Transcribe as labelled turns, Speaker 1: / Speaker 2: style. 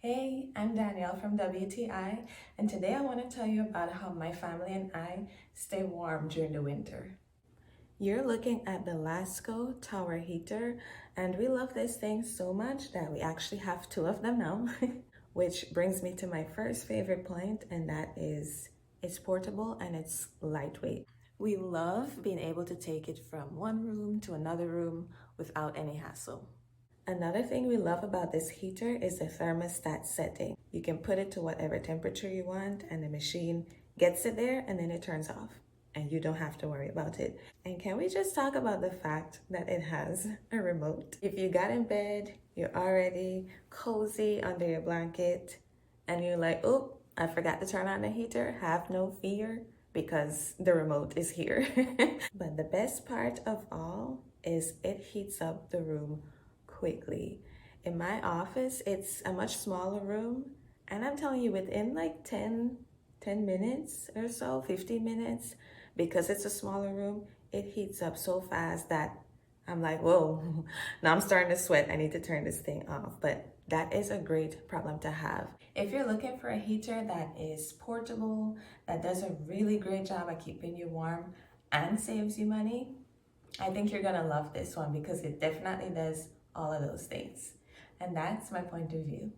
Speaker 1: Hey, I'm Danielle from WTI, and today I want to tell you about how my family and I stay warm during the winter. You're looking at the Lasko tower heater, and we love this thing so much that we actually have two of them now, which brings me to my first favorite point, and that is it's portable and it's lightweight. We love being able to take it from one room to another room without any hassle. Another thing we love about this heater is the thermostat setting. You can put it to whatever temperature you want and the machine gets it there and then it turns off and you don't have to worry about it. And can we just talk about the fact that it has a remote? If you got in bed, you're already cozy under your blanket and you're like, oh, I forgot to turn on the heater, have no fear because the remote is here. But the best part of all is it heats up the room quickly. In my office, it's a much smaller room, and I'm telling you, within like 10 minutes or so, 15 minutes, because it's a smaller room, it heats up so fast that I'm like, whoa, now I'm starting to sweat. I need to turn this thing off. But that is a great problem to have. If you're looking for a heater that is portable, that does a really great job at keeping you warm and saves you money, I think you're gonna love this one because it definitely does all of those things. And that's my point of view.